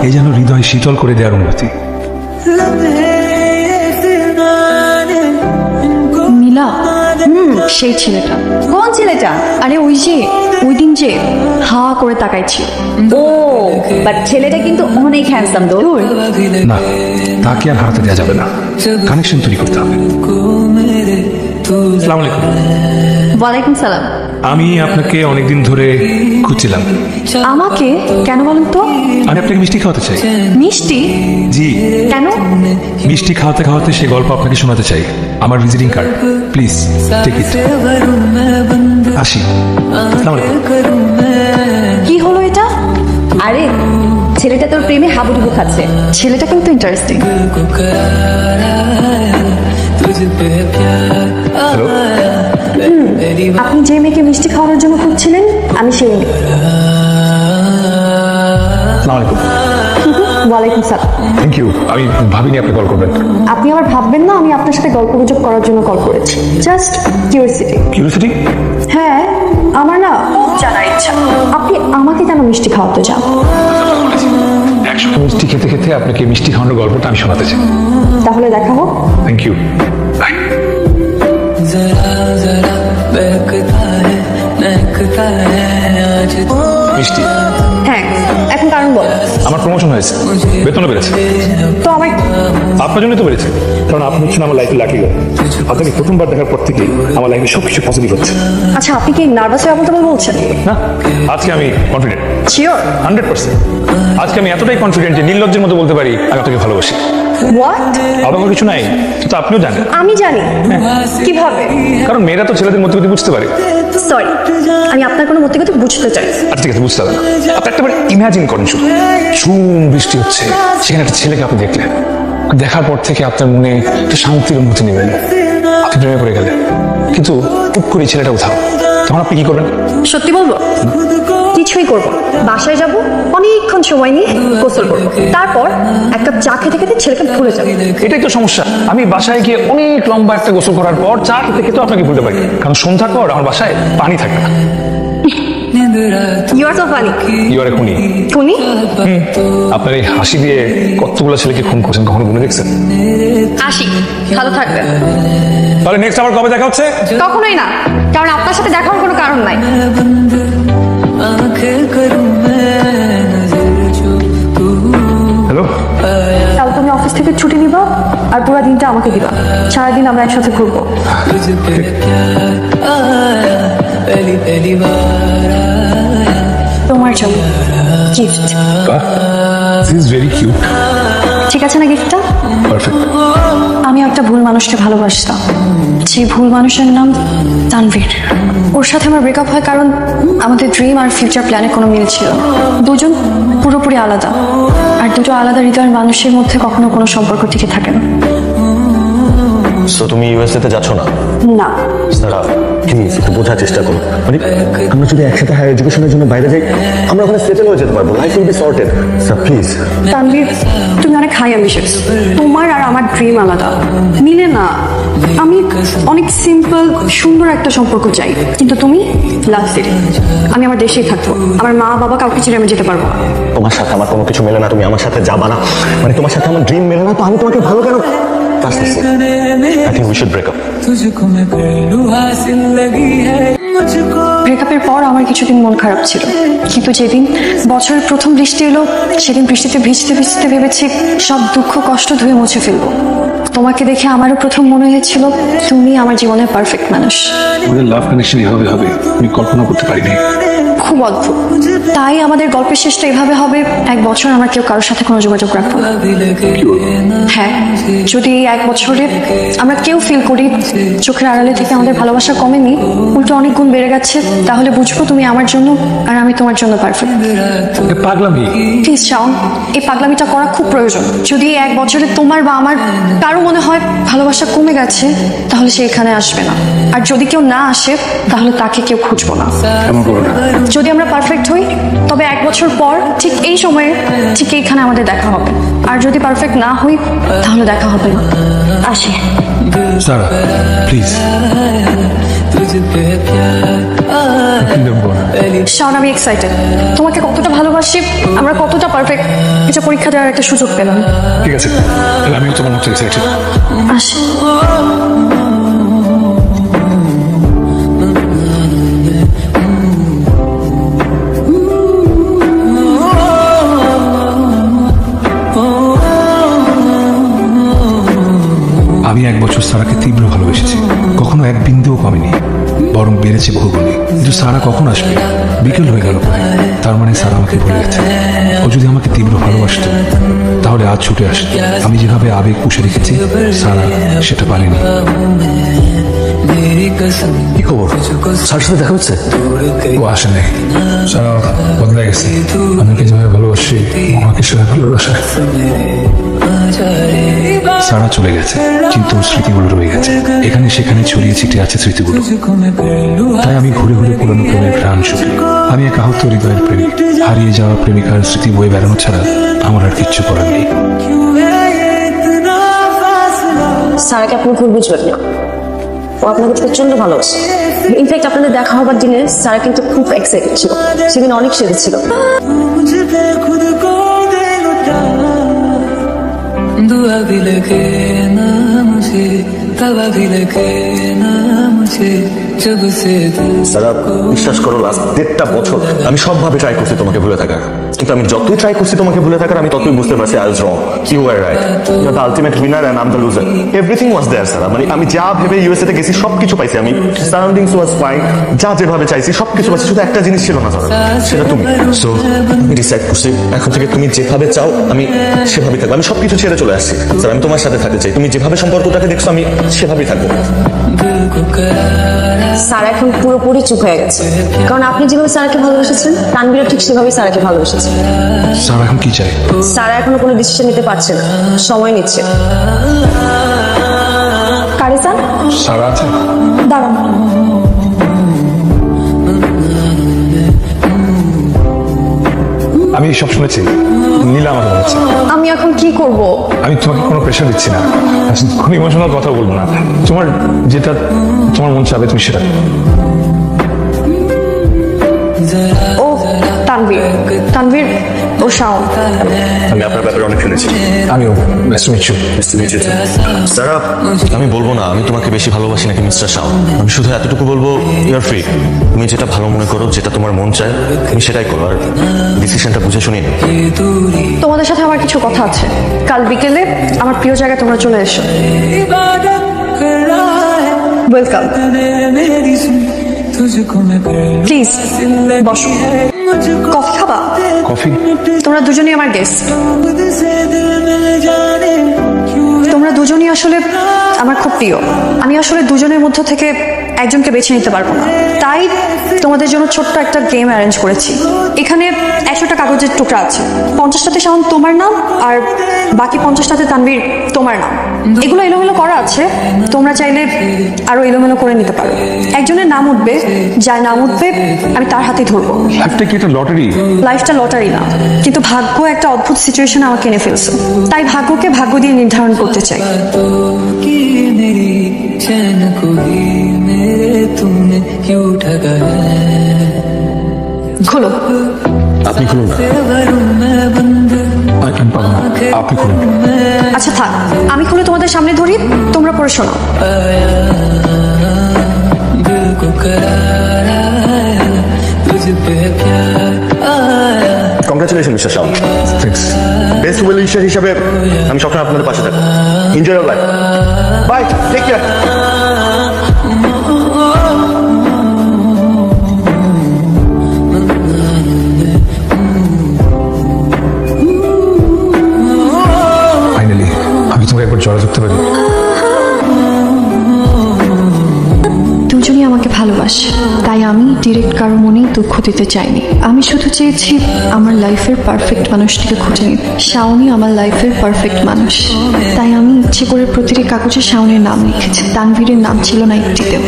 এই যেন হৃদয় শীতল করে দেওয়ার অনুভূতি। নীলা, সেই ছেলেটা। কোন ছেলেটা? আরে ওই যে ওই দিন যে হা করে তাকাইছি। ও বাট ছেলেটা কিন্তু অনেক হ্যান্ডসাম। দূর না, তাকে আর হারাতে দেওয়া যাবে না, কানেকশন তৈরি করতে হবে। আসসালামু আলাইকুম। ওয়ালাইকুম সালাম। আমি আপনাকে অনেকদিন ধরে খুঁজছিলাম। আমাকে কেন বলেন তো? আমি আপনাকে মিষ্টি খাওয়াতে চাই। মিষ্টি? জি। কেন? মিষ্টি খাওয়াতে খাওয়াতে সে গল্প আপনাকে শোনাতে চাই। আমার visiting card, please take it. আসি। আসসালামু আলাইকুম। কি হলো এটা? আরে ছেলেটা তোর প্রেমে হাবুডুবু খাচ্ছে। ছেলেটা কিন্তু ইন্টারেস্টিং। হ্যালো, আপনি যে মেয়েকে মিষ্টি খাওয়ানোর জন্য খুঁজছিলেন আমি সেই মেয়ে। আসসালামু আলাইকুম। ওয়ালাইকুম সালাম। Thank you. আমি ভাবিনি আপনি কল করবেন। আপনি আবার ভাববেন না আমি আপনার সাথে গল্প গুজব করার জন্য কল করেছি। Just curiosity. কিউরিওসিটি? হ্যাঁ, আমার না জানার ইচ্ছা আপনি আমাকে কেন মিষ্টি খাওয়াতে চান। মিষ্টি খেতে খেতে আপনাকে মিষ্টি খাওয়ানোর গল্পটা আমি শোনাতে চাই। তাহলে দেখা হোক। Thank you. বাই। মিষ্টি? হ্যাঁ, এখন কারণ বল। আমার প্রমোশন হয়েছে, বেতনও বেড়েছে। তো আমার আপনার জন্যই তো বেড়েছে, কারণ আপনি হচ্ছেন আমার লাইফে লাকি গার্ল। আপনাকে প্রথমবার দেখার পর থেকেই আমার লাইফে সবকিছু পজিটিভ হচ্ছে। আচ্ছা, আপনি কি নার্ভাস হয়ে বলতে বলছেন? না, আজকে আমি কনফিডেন্ট। শিওর? 100%। আজকে আমি এতটাই কনফিডেন্ট যে নির্লজ্জের মতো বলতে পারি আমি আপনাকে ভালোবাসি। হোয়াট? অবাক কিছু নাই, তো আপনিও জানেন। আমি জানি। কিভাবে? কারণ মেয়েরা তো ছেলেদের মধ্যে বুঝতে পারে। সরি, আমি আপনার কোনো মতিগতি বুঝতে চাই। আচ্ছা ঠিক আছে, বুঝতে হবে না। আপনি একটা ইমাজিন করেন, শুধু ঝুম বৃষ্টি হচ্ছে, সেখানে একটা ছেলেকে আপনি দেখলেন। দেখার পর থেকে আপনার মনে একটা শান্তির অনুভূতি নেবেন, আপনি প্রেমে পড়ে গেলেন। কিন্তু খুব করে ছেলেটা কোথাও, তখন আপনি কি করবেন? সত্যি বলবো? কিছুই করবো। বাসায় যাব, অনেকক্ষণ সময় নিয়ে গোসল করবো, তারপর এক কাপ চা খেতে খেতে ছেলেকে ভুলে যাবো। এটাই তো সমস্যা। আমি বাসায় গিয়ে অনেক লম্বা একটা গোসল করার পর চা খেতে খেতেও আপনাকে ভুলতে পারি, কারণ সন্ধ্যার পর আমার বাসায় পানি থাকে না। You are so funny. You are a খুনি। খুনি? আপনার এই হাসি দিয়ে কতগুলো ছেলেকে খুন করছেন, কখনো গুনে দেখছেন? আসি, ভালো থাকবেন। তাহলে নেক্সট আবার কবে দেখা হচ্ছে? কখনোই না, কারণ আপনার সাথে দেখার কোনো কারণ নাই। হ্যালো, কাল তুমি অফিস থেকে ছুটি নিবা আর পুরো দিনটা আমাকে দিবা। সারাদিন আমরা একসাথে ঘুরবো। তোমার জন্য gift. This is very cute. ঠিক আছে না গিফটটা? পারফেক্ট। আমি একটা ভুল মানুষকে ভালোবাসতাম, যে ভুল মানুষের নাম তানভীর। ওর সাথে আমার ব্রেকআপ হয় কারণ আমাদের ড্রিম আর ফিউচার প্ল্যানে কোনো মিল ছিল না। দুজন পুরোপুরি আলাদা, আর দুটো আলাদা হৃদয়ের মানুষের মধ্যে কখনো কোনো সম্পর্ক টিকে থাকে না। সো তুমি ইউএসএ তে যাচ্ছ না? না। সারা প্লিজ একটু বোঝার চেষ্টা করো। মানে আমরা যদি একসাথে হায়ার এডুকেশনের জন্য বাইরে যাই, আমরা ওখানে সেটেল হয়ে যেতে পারবো, life will be sorted. Sir please. Tanvir, তুমি অনেক হাই অ্যাম্বিশিয়াস। তোমার আর আমার ড্রিম আলাদা, মিলে না। আমি অনেক সিম্পল সুন্দর একটা সম্পর্ক চাই, কিন্তু তুমি লাক্সারি। আমি আমার দেশেই থাকবো, আমার মা বাবা কাউকে ছেড়ে আমি যেতে পারবো না। তোমার সাথে আমার কোনো কিছু মেলে না, তুমি আমার সাথে যাবা না। মানে তোমার সাথে আমার ড্রিম মেলে না, তো আমি তোমাকে ভালো কেন? I think we should break up. ব্রেকআপের পর আমার কিছুদিন মন খারাপ ছিল, কিন্তু যেদিন বছরের প্রথম বৃষ্টি এলো সেদিন বৃষ্টিতে ভিজতে ভিজতে ভেবেছি সব দুঃখ কষ্ট ধুয়ে মুছে ফেলবো। তোমাকে দেখে আমারও প্রথম মনে হয়েছিল তুমি আমার জীবনের পারফেক্ট মানুষ। আমাদের লাভ কানেকশন এভাবে হবে আমি কল্পনা করতে পারিনি। খুব অদ্ভুত। তাই আমাদের গল্পের শেষটা এভাবে হবে, 1 বছর আমার কেউ কারোর সাথে কোনো যোগাযোগ রাখবো না। হ্যাঁ, যদি এই 1 বছরে আমরা কেউ ফিল করি চোখের আড়ালে থেকে আমাদের ভালোবাসা কমেনি, উল্টো অনেক গুণ বেড়ে গেছে, তাহলে বুঝবো তুমি আমার জন্য আর আমি তোমার জন্য পারফেক্ট। পাগলামি। প্লিজ শাওন, এই পাগলামিটা করা খুব প্রয়োজন। যদি এই 1 বছরে তোমার বা আমার কারো মনে হয় ভালোবাসা কমে গেছে, তাহলে সে এখানে আসবে না। আর যদি কেউ না আসে, তাহলে তাকে কেউ খুঁজবো না। যদি আমরা পারফেক্ট হই, তবে 1 বছর পর ঠিক এই সময়ে ঠিক এইখানে আমাদের দেখা হবে। আর যদি পারফেক্ট না হই, তাহলে দেখা হবে না। আসি। সারা প্লিজ। শাওন, আমি এক্সাইটেড। তোমাকে কতটা ভালোবাসি, আমরা কতটা পারফেক্ট, এটা পরীক্ষা দেওয়ার একটা সুযোগ পেলাম। ঠিক আছে, তাহলে আমিও তোমার মতো এক্সাইটেড। আসি। আমি 1 বছর সারাকে তীব্র ভালোবেসেছি, কখনো এক বিন্দুও কমেনি, বরং বেড়েছে বহুগুণে। কিন্তু সারা কখন আসবে? বিকেল হয়ে গেল পরে। তার মানে সারা আমাকে ভুলে গেছে। ও যদি আমাকে তীব্র ভালোবাসতো তাহলে আজ ছুটে আসতো। আমি যেভাবে আবেগ পুষে রেখেছি, সারা সেটা পারেনি। কি খবর? স্যার সাথে দেখা হচ্ছে? ও আসে নাই, সারা বদলে গেছে। আমাকে যেভাবে ভালোবাসি আমাকে সেভাবে ভালোবাসে। সারা চলে গেছে, কিন্তু ওর স্মৃতিগুলো রয়ে গেছে। এখানে সেখানে ছড়িয়ে ছিটিয়ে আছে স্মৃতিগুলো। তাই আমি ঘুরে ঘুরে পুরনো প্রেমের প্রাণ শুকি। আমি এক আহত হৃদয়ের প্রেমিক। হারিয়ে যাওয়া প্রেমিকার স্মৃতি বয়ে বেড়ানো ছাড়া আমার আর কিচ্ছু করার নেই। সারাকে আপনি ভুল বুঝবেন না, ও আপনাকে প্রচন্ড ভালোবাসে। ইনফ্যাক্ট আপনাদের দেখা হবার দিনে সারা কিন্তু খুব এক্সাইটেড ছিল, সেদিন অনেক সেজেছিল। दुआ भी लगे ना मुझे, तवा भी लगे ना मुझे, जब से সারা, বিশ্বাস করো লাস্ট 1.5 বছর আমি সবভাবে ট্রাই করছি তোমাকে ভুলে থাকার, কিন্তু আমি যতই ট্রাই করছি তোমাকে ভুলে থাকার, আমি ততই বুঝতে পারছি I was wrong, you were right. You are the ultimate winner and I am the loser. Everything was there Sara. মানে আমি যা ভেবে ইউএসএ তে গেছি সবকিছু পাইছি, আমি সারাউন্ডিংস ওয়াজ ফাইন, যা যেভাবে চাইছি সবকিছু পাইছি, শুধু একটা জিনিস ছিল না সারা, সেটা তুমি। সো আমি ডিসাইড করছি এখন থেকে তুমি যেভাবে চাও আমি সেভাবেই থাকবো। আমি সবকিছু ছেড়ে চলে আসছি স্যার, আমি তোমার সাথে থাকতে চাই। তুমি যেভাবে সম্পর্কটাকে দেখছো আমি সেভাবেই থাকবো। সারা এখন পুরোপুরি চুপ হয়ে গেছে, কারণ আপনি যেভাবে সারাকে ভালোবেসেছেন তানভীরও ঠিক সেভাবেই সারাকে ভালোবেসেছে। সারা এখন কি চাই? সারা এখনো কোনো ডিসিশন নিতে পারছে না, সময় নিচ্ছে। কারিসান, সারা আছে? দাঁড়ান। আমি সব শুনেছি, নীলা আমাকে বলেছে। আমি এখন কি করব? আমি তোমাকে কোনো প্রেশার দিচ্ছি না, কোনো ইমোশনাল কথা বলবো না। তোমার যেটা তোমার মন চাবে তুমি সেটা। ও তানভীর, তানভীর ও শাওন। আমি আপনার ব্যাপারে অনেক শুনেছি। আমিও। Nice to meet you. Sara, আমি বলবো না আমি তোমাকে বেশি ভালোবাসি নাকি মিস্টার শাও। আমি শুধু এতটুকু বলবো, ইউ আর ফ্রি। তুমি যেটা ভালো মনে করো, যেটা তোমার মন চায় তুমি সেটাই করো, আর ডিসিশনটা বুঝে শুনিয়ে নিও। তোমাদের সাথে আমার কিছু কথা আছে। কাল বিকেলে আমার প্রিয় জায়গায় তোমরা চলে এসো। ওয়েলকাম। প্লিজ বসো। কফি খাবা? কফি? তোমরা দুজনই আমার গেস্ট। তোমরা দুজনই আসলে আমার খুব প্রিয়। আমি আসলে দুজনের মধ্য থেকে একজনকে বেছে নিতে পারবো না, তাই তোমাদের জন্য ছোট্ট একটা গেম অ্যারেঞ্জ করেছি। এখানে 100টা কাগজের টুকরা আছে, 50টাতে শাওন তোমার নাম আর বাকি 50টাতে তানভীর তোমার নাম। এগুলো এলোমেলো করা আছে, তোমরা চাইলে আরো এলোমেলো করে নিতে পারো। একজনের নাম উঠবে, যার নাম উঠবে আমি তার হাতে ধরবো। লাইফটা কি একটা লটারি? লাইফটা লটারি না, কিন্তু ভাগ্য একটা অদ্ভুত সিচুয়েশন আমাকে এনে ফেলছে, তাই ভাগ্যকে ভাগ্য দিয়ে নির্ধারণ করতে চাই। कि मेरी चैन को ही मेरे तुमने क्यों ठगा है। খোলো। আপনি খুলুন না। भरूं मैं बंद আমি পারবো না, আপনি খুলুন। আচ্ছা থাক, আমি খুলে তোমাদের সামনে ধরি, তোমরা পড়ে শোনো। दिल को करार आया, तुझ पे प्यार आया। Congratulation mister Shaw. Thanks. Best well wisher হিসাবে আমি সবসময় আপনাদের পাশে থাকবো। Enjoy your life. Bye, take care. Finally আমি তোমাকে একবার জড়া ধরতে পারি। দুজনই আমাকে ভালোবাসে, তাই আমি ডিরেক্ট কারো মনেই দুঃখ দিতে চাইনি। আমি শুধু চেয়েছি আমার লাইফের পারফেক্ট মানুষটিকে খুঁজে নিতে। শাওনই আমার লাইফের পারফেক্ট মানুষ, তাই আমি ইচ্ছে করে প্রতিটি কাগজে শাওনের নাম লিখেছি। তানভীরের নাম ছিল না একটিতেও।